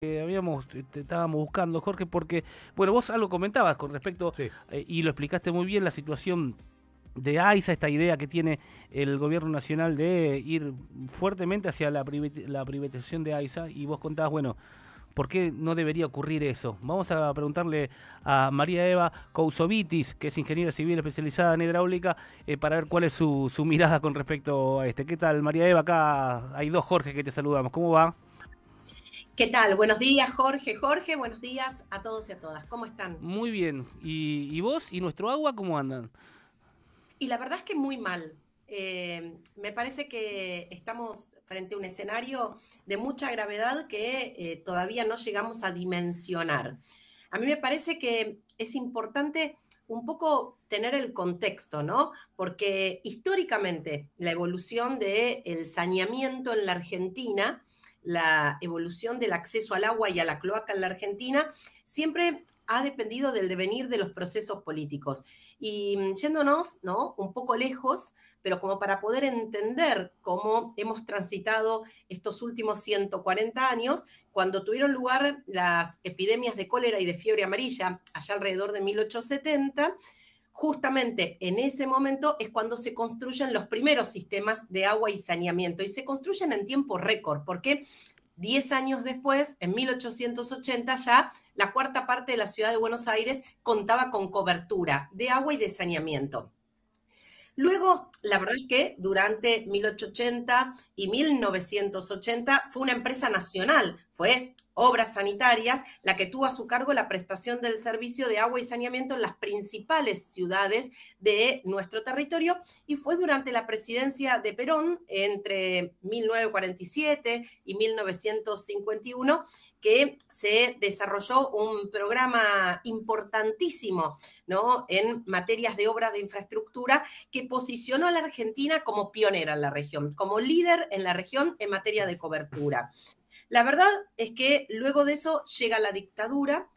Estábamos buscando, Jorge, porque, bueno, vos algo comentabas con respecto, Sí. y lo explicaste muy bien, la situación de AISA, esta idea que tiene el gobierno nacional de ir fuertemente hacia la privatización de AISA, y vos contabas, bueno, ¿por qué no debería ocurrir eso? Vamos a preguntarle a María Eva Cousovitis, que es ingeniera civil especializada en hidráulica, para ver cuál es su mirada con respecto a este. ¿Qué tal, María Eva? Acá hay dos Jorge que te saludamos. ¿Cómo va? ¿Qué tal? Buenos días, Jorge. Jorge, buenos días a todos y a todas. ¿Cómo están? Muy bien. ¿Y vos y nuestro agua cómo andan? Y la verdad es que muy mal. Me parece que estamos frente a un escenario de mucha gravedad que todavía no llegamos a dimensionar. A mí me parece que es importante un poco tener el contexto, ¿no? Porque históricamente la evolución del saneamiento en la Argentina, la evolución del acceso al agua y a la cloaca en la Argentina, siempre ha dependido del devenir de los procesos políticos. Y yéndonos, ¿no?, un poco lejos, pero como para poder entender cómo hemos transitado estos últimos 140 años, cuando tuvieron lugar las epidemias de cólera y de fiebre amarilla, allá alrededor de 1870, justamente en ese momento es cuando se construyen los primeros sistemas de agua y saneamiento, y se construyen en tiempo récord, porque 10 años después, en 1880, ya la cuarta parte de la ciudad de Buenos Aires contaba con cobertura de agua y de saneamiento. Luego, la verdad es que durante 1880 y 1980 fue una empresa nacional, fue Obras Sanitarias, la que tuvo a su cargo la prestación del servicio de agua y saneamiento en las principales ciudades de nuestro territorio, y fue durante la presidencia de Perón, entre 1947 y 1951, que se desarrolló un programa importantísimo, ¿no?, en materias de obras de infraestructura, que posicionó a la Argentina como pionera en la región, como líder en la región en materia de cobertura. La verdad es que luego de eso llega la dictadura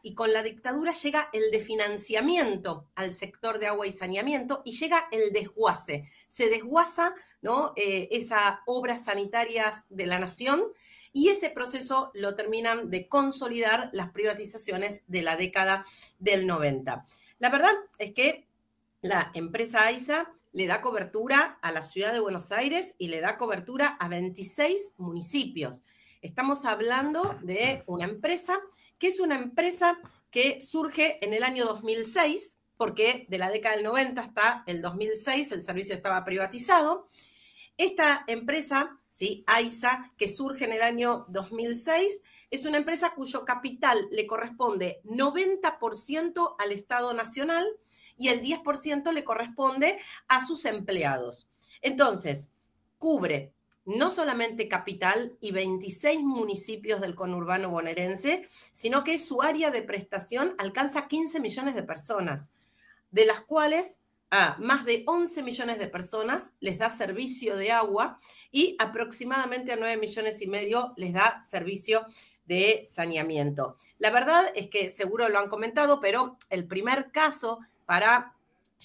y con la dictadura llega el desfinanciamiento al sector de agua y saneamiento y llega el desguace. Se desguaza, ¿no?, esas obras sanitarias de la nación, y ese proceso lo terminan de consolidar las privatizaciones de la década del 90. La verdad es que la empresa AISA le da cobertura a la ciudad de Buenos Aires y le da cobertura a 26 municipios. Estamos hablando de una empresa que es una empresa que surge en el año 2006, porque de la década del 90 hasta el 2006 el servicio estaba privatizado. Esta empresa, ¿sí?, AISA, que surge en el año 2006, es una empresa cuyo capital le corresponde 90% al Estado Nacional y el 10% le corresponde a sus empleados. Entonces, cubre no solamente capital y 26 municipios del conurbano bonaerense, sino que su área de prestación alcanza 15 millones de personas, de las cuales a más de 11 millones de personas les da servicio de agua y aproximadamente a 9 millones y medio les da servicio de saneamiento. La verdad es que seguro lo han comentado, pero el primer caso para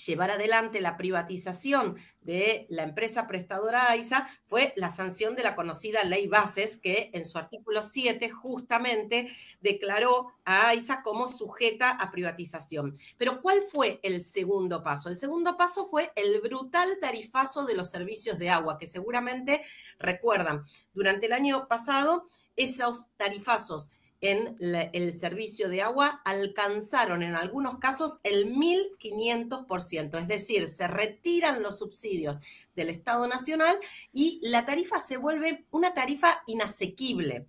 llevar adelante la privatización de la empresa prestadora AISA fue la sanción de la conocida Ley Bases, que en su artículo 7 justamente declaró a AISA como sujeta a privatización. Pero ¿cuál fue el segundo paso? El segundo paso fue el brutal tarifazo de los servicios de agua, que seguramente recuerdan. Durante el año pasado, esos tarifazos en el servicio de agua alcanzaron en algunos casos el 1.500%, es decir, se retiran los subsidios del Estado Nacional y la tarifa se vuelve una tarifa inasequible.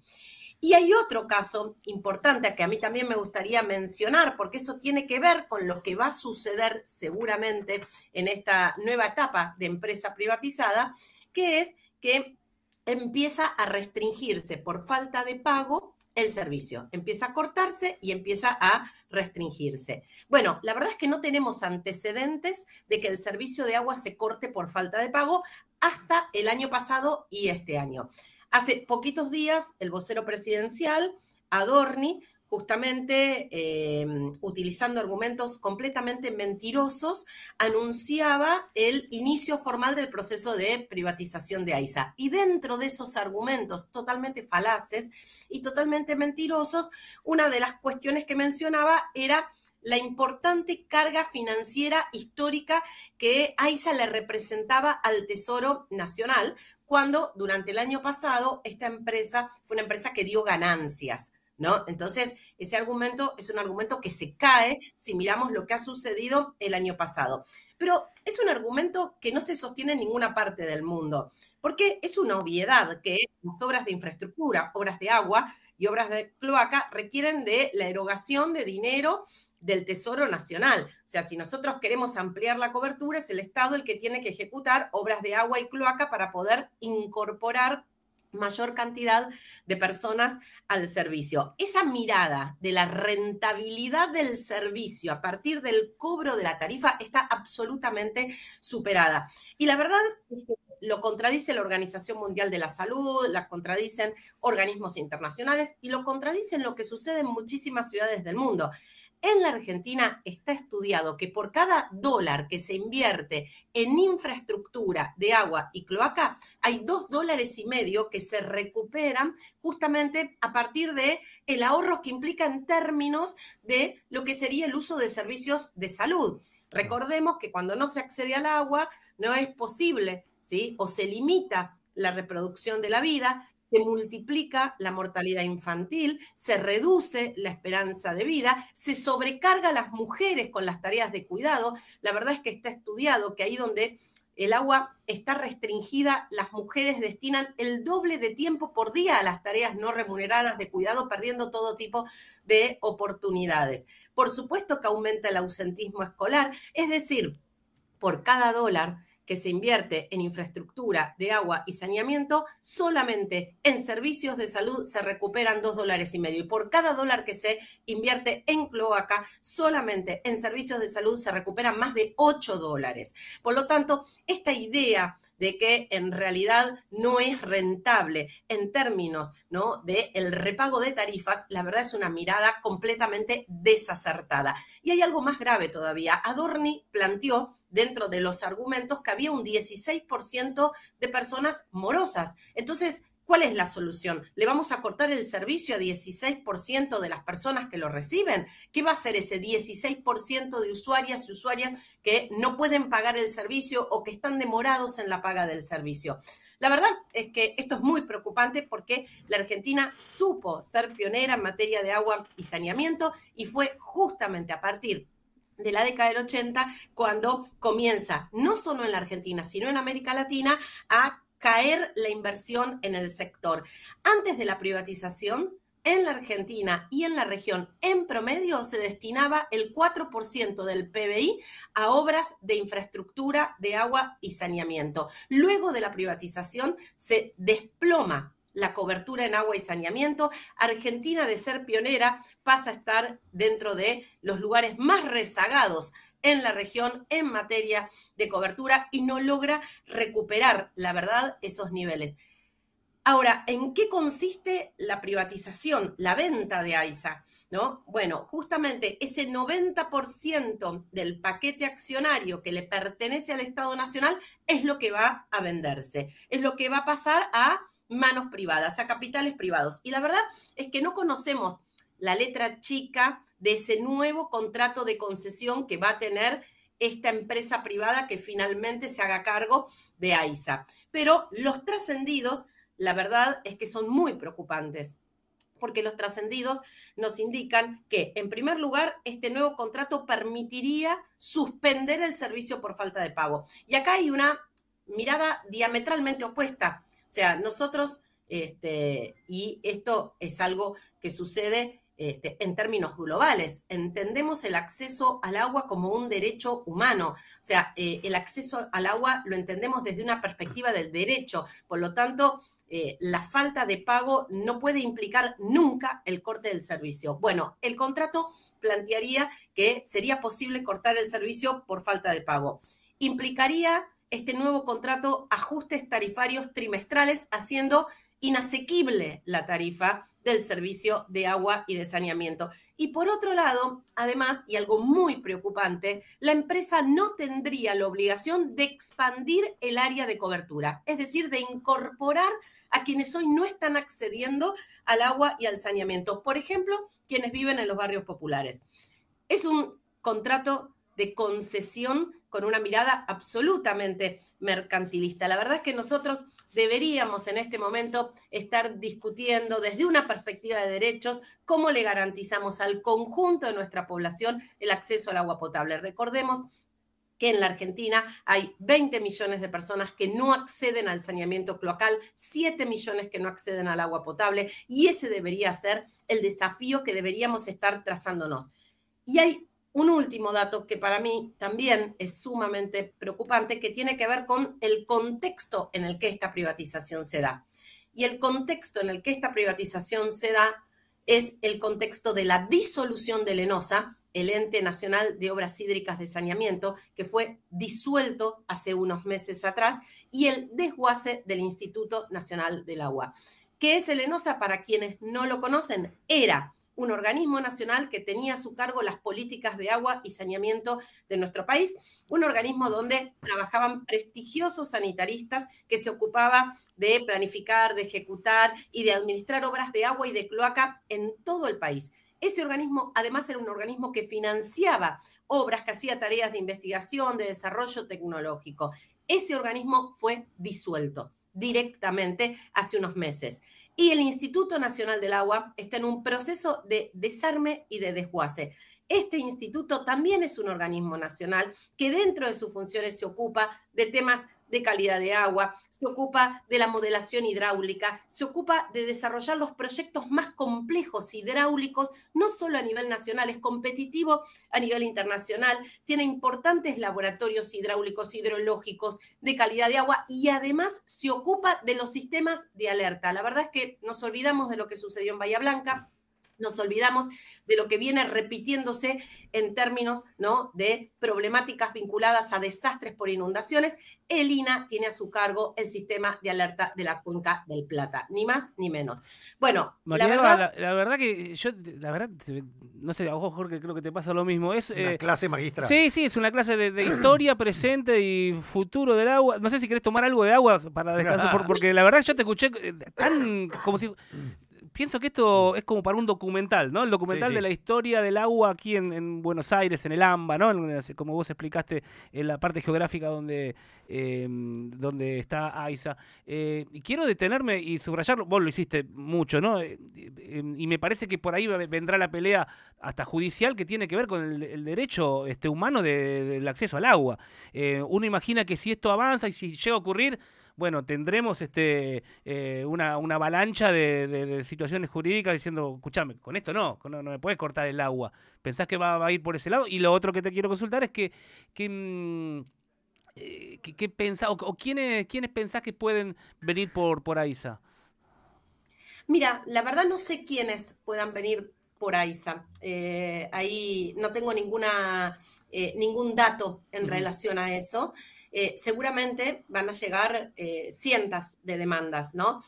Y hay otro caso importante que a mí también me gustaría mencionar, porque eso tiene que ver con lo que va a suceder seguramente en esta nueva etapa de empresa privatizada, que es que empieza a restringirse por falta de pago el servicio, empieza a cortarse y empieza a restringirse. Bueno, la verdad es que no tenemos antecedentes de que el servicio de agua se corte por falta de pago hasta el año pasado y este año. Hace poquitos días, el vocero presidencial, Adorni, justamente utilizando argumentos completamente mentirosos, anunciaba el inicio formal del proceso de privatización de AISA. Y dentro de esos argumentos totalmente falaces y totalmente mentirosos, una de las cuestiones que mencionaba era la importante carga financiera histórica que AISA le representaba al Tesoro Nacional, cuando durante el año pasado esta empresa fue una empresa que dio ganancias, ¿no? Entonces, ese argumento es un argumento que se cae si miramos lo que ha sucedido el año pasado. Pero es un argumento que no se sostiene en ninguna parte del mundo, porque es una obviedad que las obras de infraestructura, obras de agua y obras de cloaca requieren de la erogación de dinero del Tesoro Nacional. O sea, si nosotros queremos ampliar la cobertura, es el Estado el que tiene que ejecutar obras de agua y cloaca para poder incorporar mayor cantidad de personas al servicio. Esa mirada de la rentabilidad del servicio a partir del cobro de la tarifa está absolutamente superada. Y la verdad es que lo contradice la Organización Mundial de la Salud, la contradicen organismos internacionales y lo contradicen lo que sucede en muchísimas ciudades del mundo. En la Argentina está estudiado que por cada dólar que se invierte en infraestructura de agua y cloaca, hay $2,5 que se recuperan justamente a partir de el ahorro que implica en términos de lo que sería el uso de servicios de salud. Recordemos que cuando no se accede al agua, no es posible, ¿sí? O se limita la reproducción de la vida, se multiplica la mortalidad infantil, se reduce la esperanza de vida, se sobrecarga a las mujeres con las tareas de cuidado. La verdad es que está estudiado que ahí donde el agua está restringida, las mujeres destinan el doble de tiempo por día a las tareas no remuneradas de cuidado, perdiendo todo tipo de oportunidades. Por supuesto que aumenta el ausentismo escolar, es decir, por cada dólar que se invierte en infraestructura de agua y saneamiento, solamente en servicios de salud se recuperan $2,5. Y por cada dólar que se invierte en cloaca, solamente en servicios de salud se recuperan más de $8. Por lo tanto, esta idea de que en realidad no es rentable en términos, ¿no?, de el repago de tarifas, la verdad es una mirada completamente desacertada. Y hay algo más grave todavía. Adorni planteó dentro de los argumentos que había un 16% de personas morosas. Entonces, ¿cuál es la solución? ¿Le vamos a cortar el servicio a 16% de las personas que lo reciben? ¿Qué va a hacer ese 16% de usuarias y usuarias que no pueden pagar el servicio o que están demorados en la paga del servicio? La verdad es que esto es muy preocupante porque la Argentina supo ser pionera en materia de agua y saneamiento y fue justamente a partir de la década del 80 cuando comienza, no solo en la Argentina, sino en América Latina, a caer la inversión en el sector. Antes de la privatización, en la Argentina y en la región, en promedio, se destinaba el 4% del PBI a obras de infraestructura de agua y saneamiento. Luego de la privatización, se desploma la cobertura en agua y saneamiento. Argentina, de ser pionera, pasa a estar dentro de los lugares más rezagados en la región en materia de cobertura y no logra recuperar, la verdad, esos niveles. Ahora, ¿en qué consiste la privatización, la venta de AISA? ¿No? Bueno, justamente ese 90% del paquete accionario que le pertenece al Estado Nacional es lo que va a venderse, es lo que va a pasar a manos privadas, a capitales privados. Y la verdad es que no conocemos la letra chica de ese nuevo contrato de concesión que va a tener esta empresa privada que finalmente se haga cargo de AISA. Pero los trascendidos, la verdad es que son muy preocupantes, porque los trascendidos nos indican que, en primer lugar, este nuevo contrato permitiría suspender el servicio por falta de pago. Y acá hay una mirada diametralmente opuesta. O sea, nosotros, y esto es algo que sucede en términos globales, entendemos el acceso al agua como un derecho humano. O sea, el acceso al agua lo entendemos desde una perspectiva del derecho. Por lo tanto, la falta de pago no puede implicar nunca el corte del servicio. Bueno, el contrato plantearía que sería posible cortar el servicio por falta de pago. Implicaría este nuevo contrato ajustes tarifarios trimestrales, haciendo inasequible la tarifa del servicio de agua y de saneamiento. Y por otro lado, además, y algo muy preocupante, la empresa no tendría la obligación de expandir el área de cobertura, es decir, de incorporar a quienes hoy no están accediendo al agua y al saneamiento. Por ejemplo, quienes viven en los barrios populares. Es un contrato de concesión con una mirada absolutamente mercantilista. La verdad es que nosotros deberíamos en este momento estar discutiendo desde una perspectiva de derechos cómo le garantizamos al conjunto de nuestra población el acceso al agua potable. Recordemos que en la Argentina hay 20 millones de personas que no acceden al saneamiento cloacal, 7 millones que no acceden al agua potable, y ese debería ser el desafío que deberíamos estar trazándonos. Y hay un último dato que para mí también es sumamente preocupante, que tiene que ver con el contexto en el que esta privatización se da. Y el contexto en el que esta privatización se da es el contexto de la disolución del ENOSA, el Ente Nacional de Obras Hídricas de Saneamiento, que fue disuelto hace unos meses atrás, y el desguace del Instituto Nacional del Agua. ¿Qué es el ENOSA? Para quienes no lo conocen, era un organismo nacional que tenía a su cargo las políticas de agua y saneamiento de nuestro país, un organismo donde trabajaban prestigiosos sanitaristas que se ocupaba de planificar, de ejecutar y de administrar obras de agua y de cloaca en todo el país. Ese organismo, además, era un organismo que financiaba obras, que hacía tareas de investigación, de desarrollo tecnológico. Ese organismo fue disuelto directamente hace unos meses. Y el Instituto Nacional del Agua está en un proceso de desarme y de desguace. Este instituto también es un organismo nacional que dentro de sus funciones se ocupa de temas de calidad de agua, se ocupa de la modelación hidráulica, se ocupa de desarrollar los proyectos más complejos hidráulicos, no solo a nivel nacional, es competitivo a nivel internacional, tiene importantes laboratorios hidráulicos, hidrológicos, de calidad de agua, y además se ocupa de los sistemas de alerta. La verdad es que nos olvidamos de lo que sucedió en Bahía Blanca, nos olvidamos de lo que viene repitiéndose en términos, ¿no?, de problemáticas vinculadas a desastres por inundaciones. El INA tiene a su cargo el sistema de alerta de la Cuenca del Plata, ni más ni menos. Bueno, María Eva, la verdad que yo, la verdad, no sé, a vos, Jorge, creo que te pasa lo mismo. Es una clase magistral. Sí, sí, es una clase de historia, presente y futuro del agua. No sé si querés tomar algo de agua para descansar, porque la verdad yo te escuché tan como si... Pienso que esto es como para un documental, ¿no? El documental de la historia del agua aquí en Buenos Aires, en el AMBA, ¿no? Como vos explicaste en la parte geográfica donde está AISA. Y quiero detenerme y subrayarlo, vos lo hiciste mucho, ¿no? Y me parece que por ahí vendrá la pelea hasta judicial que tiene que ver con el derecho humano del acceso al agua. Uno imagina que si esto avanza y si llega a ocurrir, bueno, tendremos una avalancha de situaciones jurídicas diciendo, escuchame, con esto no me puedes cortar el agua. ¿Pensás que va a ir por ese lado? Y lo otro que te quiero consultar es ¿qué pensás, o quiénes pensás que pueden venir por AISA? Mira, la verdad no sé quiénes puedan venir por AISA. Ahí no tengo ningún dato en relación a eso. Seguramente van a llegar cientos de demandas, ¿no?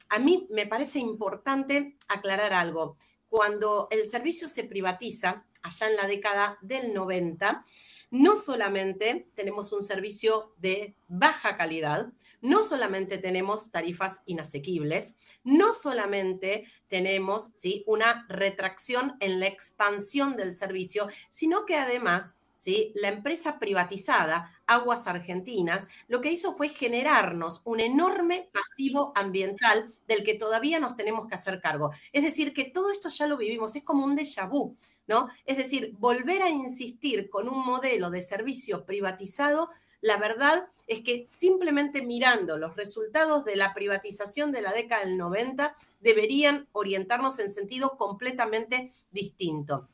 A mí me parece importante aclarar algo. Cuando el servicio se privatiza, allá en la década del 90, no solamente tenemos un servicio de baja calidad, no solamente tenemos tarifas inasequibles, no solamente tenemos, ¿sí?, una retracción en la expansión del servicio, sino que además, ¿sí?, la empresa privatizada, Aguas Argentinas, lo que hizo fue generarnos un enorme pasivo ambiental del que todavía nos tenemos que hacer cargo. Es decir, que todo esto ya lo vivimos, es como un déjà vu, ¿no? Es decir, volver a insistir con un modelo de servicio privatizado, la verdad es que simplemente mirando los resultados de la privatización de la década del 90, deberían orientarnos en sentido completamente distinto.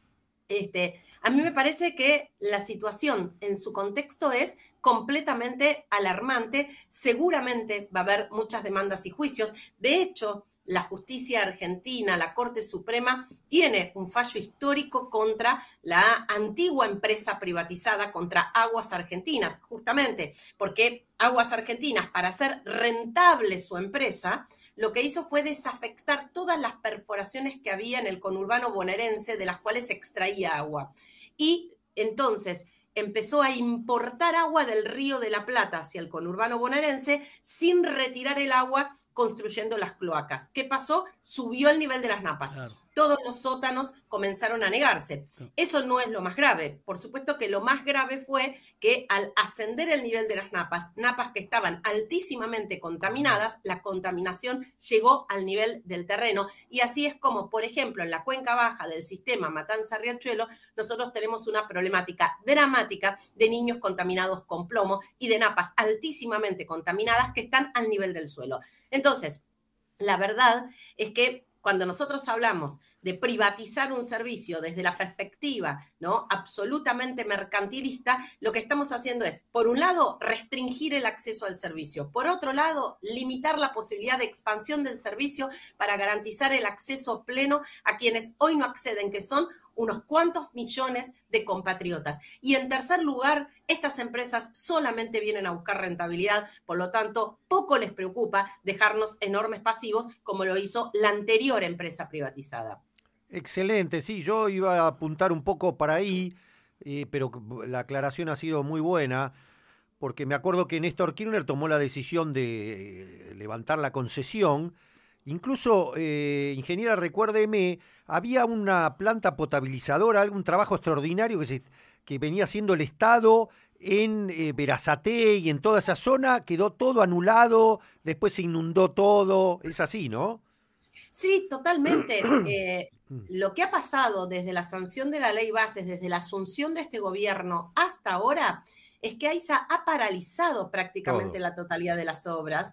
A mí me parece que la situación en su contexto es completamente alarmante. Seguramente va a haber muchas demandas y juicios. De hecho, la justicia argentina, la Corte Suprema, tiene un fallo histórico contra la antigua empresa privatizada, contra Aguas Argentinas, justamente porque Aguas Argentinas, para hacer rentable su empresa, lo que hizo fue desafectar todas las perforaciones que había en el conurbano bonaerense de las cuales se extraía agua. Y entonces empezó a importar agua del Río de la Plata hacia el conurbano bonaerense sin retirar el agua, construyendo las cloacas. ¿Qué pasó? Subió el nivel de las napas. Claro. Todos los sótanos comenzaron a negarse. Eso no es lo más grave. Por supuesto que lo más grave fue que al ascender el nivel de las napas que estaban altísimamente contaminadas, la contaminación llegó al nivel del terreno. Y así es como, por ejemplo, en la cuenca baja del sistema Matanza-Riachuelo, nosotros tenemos una problemática dramática de niños contaminados con plomo y de napas altísimamente contaminadas que están al nivel del suelo. Entonces, la verdad es que cuando nosotros hablamos de privatizar un servicio desde la perspectiva, ¿no?, absolutamente mercantilista, lo que estamos haciendo es, por un lado, restringir el acceso al servicio, por otro lado, limitar la posibilidad de expansión del servicio para garantizar el acceso pleno a quienes hoy no acceden, que son unos cuantos millones de compatriotas. Y en tercer lugar, estas empresas solamente vienen a buscar rentabilidad, por lo tanto, poco les preocupa dejarnos enormes pasivos como lo hizo la anterior empresa privatizada. Excelente, sí, yo iba a apuntar un poco para ahí, pero la aclaración ha sido muy buena, porque me acuerdo que Néstor Kirchner tomó la decisión de levantar la concesión. Incluso, ingeniera, recuérdeme, había una planta potabilizadora, algún trabajo extraordinario que venía haciendo el Estado en Berazategui y en toda esa zona, quedó todo anulado, después se inundó todo, es así, ¿no? Sí, totalmente. Lo que ha pasado desde la sanción de la ley Bases, desde la asunción de este gobierno hasta ahora, es que AISA ha paralizado prácticamente la totalidad de las obras.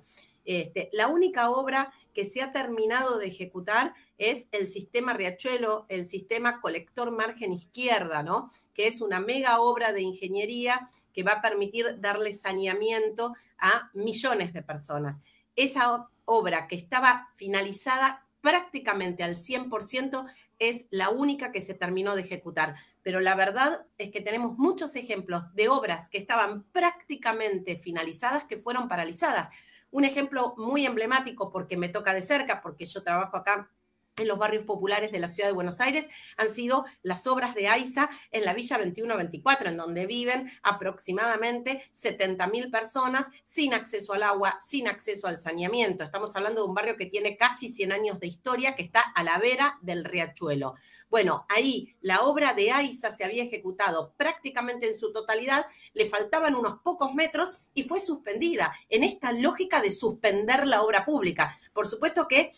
La única obra que se ha terminado de ejecutar es el sistema Riachuelo, el sistema colector margen izquierda, ¿no?, que es una mega obra de ingeniería que va a permitir darle saneamiento a millones de personas. Esa obra que estaba finalizada prácticamente al 100% es la única que se terminó de ejecutar. Pero la verdad es que tenemos muchos ejemplos de obras que estaban prácticamente finalizadas que fueron paralizadas. Un ejemplo muy emblemático, porque me toca de cerca, porque yo trabajo acá en los barrios populares de la ciudad de Buenos Aires, han sido las obras de AISA en la Villa 21-24, en donde viven aproximadamente 70.000 personas sin acceso al agua, sin acceso al saneamiento. Estamos hablando de un barrio que tiene casi 100 años de historia, que está a la vera del Riachuelo. Bueno, ahí la obra de AISA se había ejecutado prácticamente en su totalidad, le faltaban unos pocos metros y fue suspendida en esta lógica de suspender la obra pública. Por supuesto que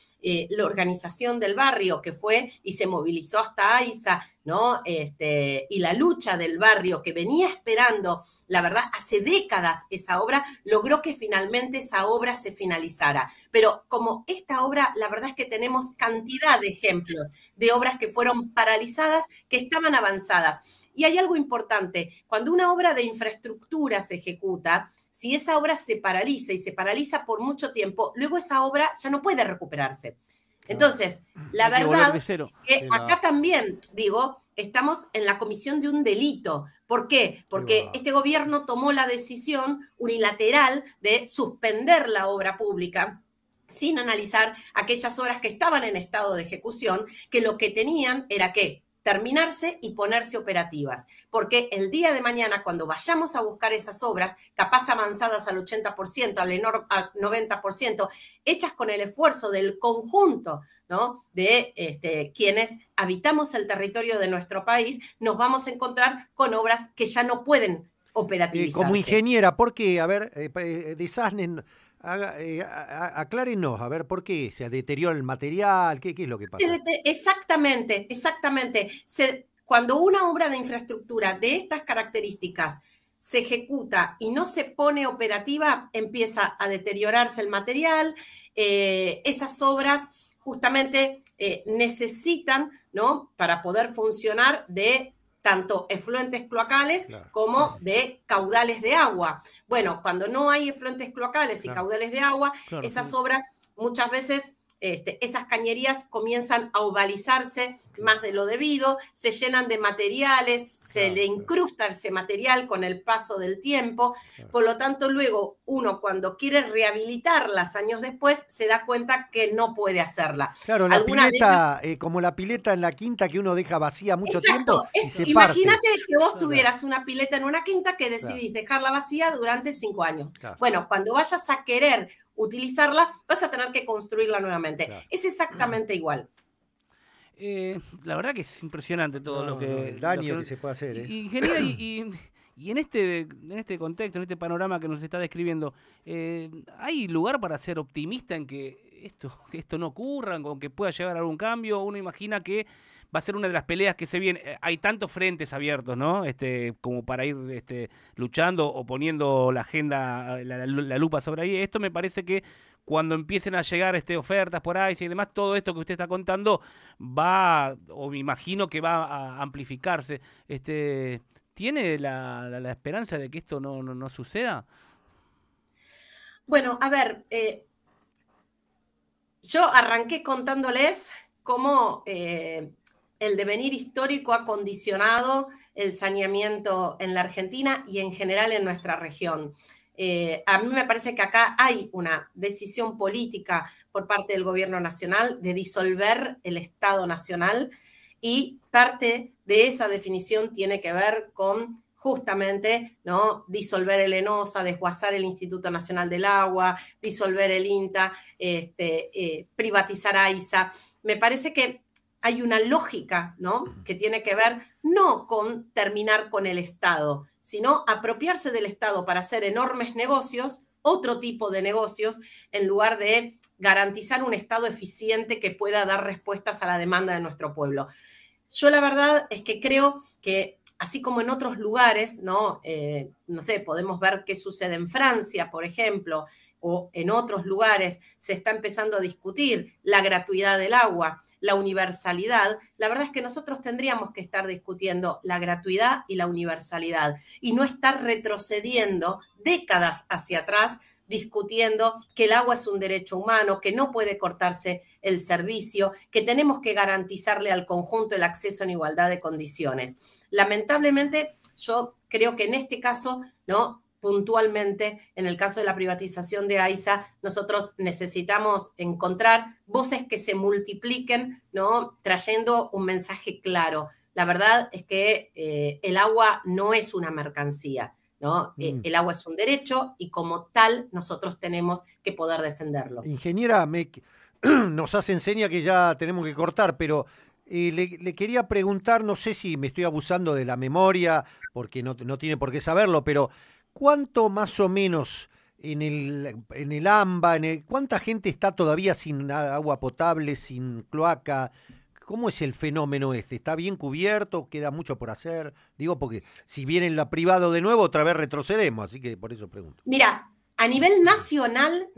la organización del barrio que fue y se movilizó hasta AISA, ¿no?, y la lucha del barrio que venía esperando, la verdad, hace décadas esa obra, logró que finalmente esa obra se finalizara. Pero como esta obra, la verdad es que tenemos cantidad de ejemplos de obras que fueron paralizadas, que estaban avanzadas. Y hay algo importante, cuando una obra de infraestructura se ejecuta, si esa obra se paraliza y se paraliza por mucho tiempo, luego esa obra ya no puede recuperarse. Entonces, la verdad es que acá también, digo, estamos en la comisión de un delito. ¿Por qué? Porque este gobierno tomó la decisión unilateral de suspender la obra pública sin analizar aquellas obras que estaban en estado de ejecución, que lo que tenían era que terminarse y ponerse operativas, porque el día de mañana, cuando vayamos a buscar esas obras, capaz avanzadas al 80%, al 90%, hechas con el esfuerzo del conjunto, ¿no?, de quienes habitamos el territorio de nuestro país, nos vamos a encontrar con obras que ya no pueden operativizarse. Como ingeniera, ¿por qué? A ver, desasnen... aclárenos, a ver, ¿por qué? ¿Se deteriora el material? ¿Qué es lo que pasa? Exactamente. Cuando una obra de infraestructura de estas características se ejecuta y no se pone operativa, empieza a deteriorarse el material. Esas obras justamente necesitan, ¿no?, para poder funcionar, de tanto efluentes cloacales como de caudales de agua. Bueno, cuando no hay efluentes cloacales y caudales de agua, esas obras muchas veces esas cañerías comienzan a ovalizarse más de lo debido, se llenan de materiales, se le incrusta ese material con el paso del tiempo, por lo tanto luego uno cuando quiere rehabilitarlas años después se da cuenta que no puede hacerla. Claro, la pileta, como la pileta en la quinta que uno deja vacía mucho tiempo y se parte. Imagínate que vos tuvieras una pileta en una quinta que decidís dejarla vacía durante 5 años. Bueno, cuando vayas a querer utilizarla, vas a tener que construirla nuevamente. Es exactamente igual. La verdad que es impresionante todo lo que... el daño que se puede hacer. Ingeniera, y en este contexto, en este panorama que nos está describiendo, ¿hay lugar para ser optimista en que esto no ocurra, con que pueda llegar a algún cambio? Uno imagina que va a ser una de las peleas que se vienen. Hay tantos frentes abiertos, ¿no? Como para ir luchando o poniendo la agenda, la lupa sobre ahí. Esto me parece que cuando empiecen a llegar ofertas por ahí y demás, todo esto que usted está contando va, o me imagino que va a amplificarse. ¿Tiene la esperanza de que esto no suceda? Bueno, a ver, yo arranqué contándoles cómo el devenir histórico ha condicionado el saneamiento en la Argentina y en general en nuestra región. A mí me parece que acá hay una decisión política por parte del gobierno nacional de disolver el Estado nacional y parte de esa definición tiene que ver con justamente, ¿no?, disolver el ENOSA, desguazar el Instituto Nacional del Agua, disolver el INTA, privatizar AISA. Me parece que hay una lógica, ¿no?, que tiene que ver no con terminar con el Estado, sino apropiarse del Estado para hacer enormes negocios, otro tipo de negocios, en lugar de garantizar un Estado eficiente que pueda dar respuestas a la demanda de nuestro pueblo. Yo la verdad es que creo que así como en otros lugares, ¿no? No sé, podemos ver qué sucede en Francia, por ejemplo, o en otros lugares se está empezando a discutir la gratuidad del agua, la universalidad. La verdad es que nosotros tendríamos que estar discutiendo la gratuidad y la universalidad y no estar retrocediendo décadas hacia atrás discutiendo que el agua es un derecho humano, que no puede cortarse el servicio, que tenemos que garantizarle al conjunto el acceso en igualdad de condiciones. Lamentablemente, yo creo que en este caso, ¿no?, puntualmente, en el caso de la privatización de AISA, nosotros necesitamos encontrar voces que se multipliquen, ¿no?, trayendo un mensaje claro. La verdad es que el agua no es una mercancía, ¿no? El agua es un derecho y como tal nosotros tenemos que poder defenderlo. Ingeniera, nos hace enseña que ya tenemos que cortar, pero le quería preguntar, no sé si me estoy abusando de la memoria, porque no tiene por qué saberlo, pero ¿cuánto más o menos en el AMBA, cuánta gente está todavía sin agua potable, sin cloaca? ¿Cómo es el fenómeno este? ¿Está bien cubierto? ¿Queda mucho por hacer? Digo, porque si viene en lo privado de nuevo, otra vez retrocedemos, así que por eso pregunto. Mira, a nivel nacional,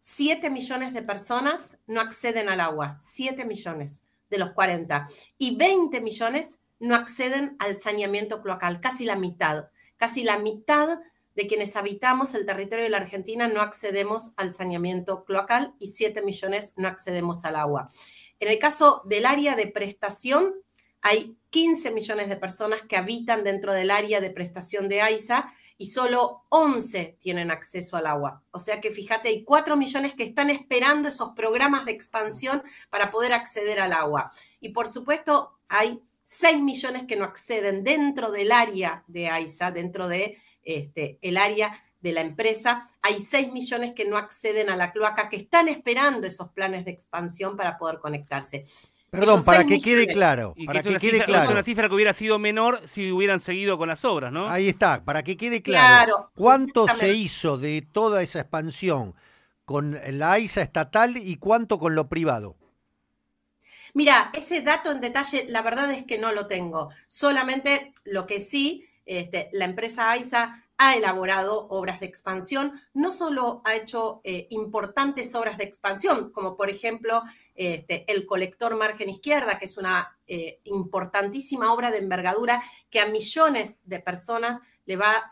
7 millones de personas no acceden al agua, 7 millones de los 40, y 20 millones no acceden al saneamiento cloacal, casi la mitad de quienes habitamos el territorio de la Argentina no accedemos al saneamiento cloacal y 7 millones no accedemos al agua. En el caso del área de prestación, hay 15 millones de personas que habitan dentro del área de prestación de AISA y solo 11 tienen acceso al agua. O sea que fíjate, hay 4 millones que están esperando esos programas de expansión para poder acceder al agua. Y por supuesto, hay 6 millones que no acceden dentro del área de AISA, dentro de el área de la empresa. Hay 6 millones que no acceden a la cloaca, que están esperando esos planes de expansión para poder conectarse. Perdón, para que quede claro. Para que quede claro. Es una cifra que hubiera sido menor si hubieran seguido con las obras, ¿no? Ahí está, para que quede claro. ¿Cuánto se hizo de toda esa expansión con la AISA estatal y cuánto con lo privado? Mira, ese dato en detalle, la verdad es que no lo tengo. Solamente lo que sí, la empresa AISA ha elaborado obras de expansión, no solo ha hecho importantes obras de expansión, como por ejemplo el colector margen izquierda, que es una importantísima obra de envergadura que a millones de personas le va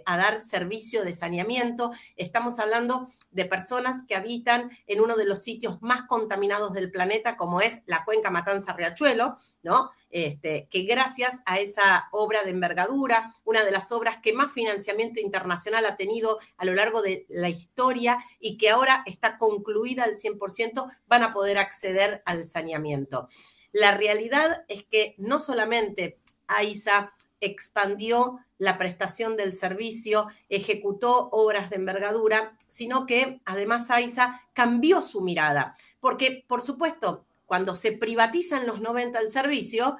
a dar servicio de saneamiento. Estamos hablando de personas que habitan en uno de los sitios más contaminados del planeta, como es la cuenca Matanza-Riachuelo, ¿no? Que gracias a esa obra de envergadura, una de las obras que más financiamiento internacional ha tenido a lo largo de la historia y que ahora está concluida al 100%, van a poder acceder al saneamiento. La realidad es que no solamente AISA expandió la prestación del servicio, ejecutó obras de envergadura, sino que además AISA cambió su mirada, porque por supuesto, cuando se privatiza en los 90 el servicio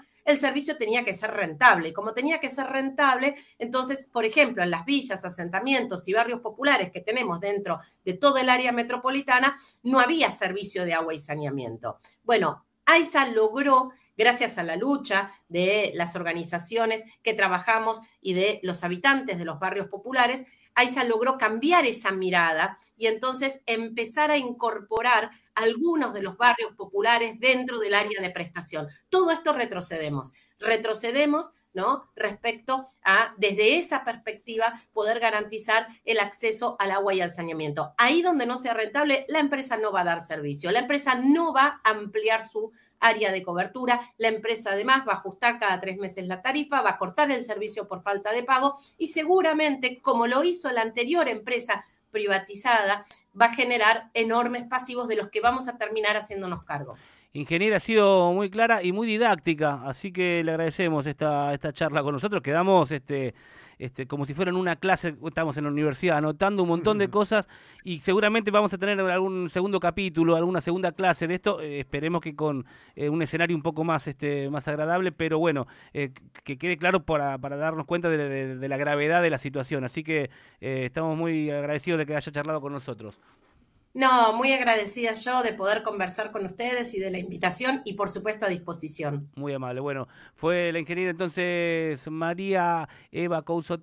tenía que ser rentable. Y como tenía que ser rentable, entonces, por ejemplo, en las villas, asentamientos y barrios populares que tenemos dentro de todo el área metropolitana, no había servicio de agua y saneamiento. Bueno, AISA logró, gracias a la lucha de las organizaciones que trabajamos y de los habitantes de los barrios populares, AISA logró cambiar esa mirada y entonces empezar a incorporar algunos de los barrios populares dentro del área de prestación. Todo esto retrocedemos, ¿no? Respecto a, desde esa perspectiva, poder garantizar el acceso al agua y al saneamiento. Ahí donde no sea rentable, la empresa no va a dar servicio, la empresa no va a ampliar su área de cobertura, la empresa además va a ajustar cada 3 meses la tarifa, va a cortar el servicio por falta de pago y seguramente, como lo hizo la anterior empresa privatizada, va a generar enormes pasivos de los que vamos a terminar haciéndonos cargo. Ingeniera, ha sido muy clara y muy didáctica, así que le agradecemos esta charla con nosotros. Quedamos como si fueran una clase, estamos en la universidad anotando un montón de cosas y seguramente vamos a tener algún segundo capítulo, alguna segunda clase de esto. Esperemos que con un escenario un poco más, más agradable, pero bueno, que quede claro para darnos cuenta de la gravedad de la situación. Así que estamos muy agradecidos de que haya charlado con nosotros. No, muy agradecida yo de poder conversar con ustedes y de la invitación y por supuesto a disposición. Muy amable. Bueno, fue la ingeniera entonces María Eva Couso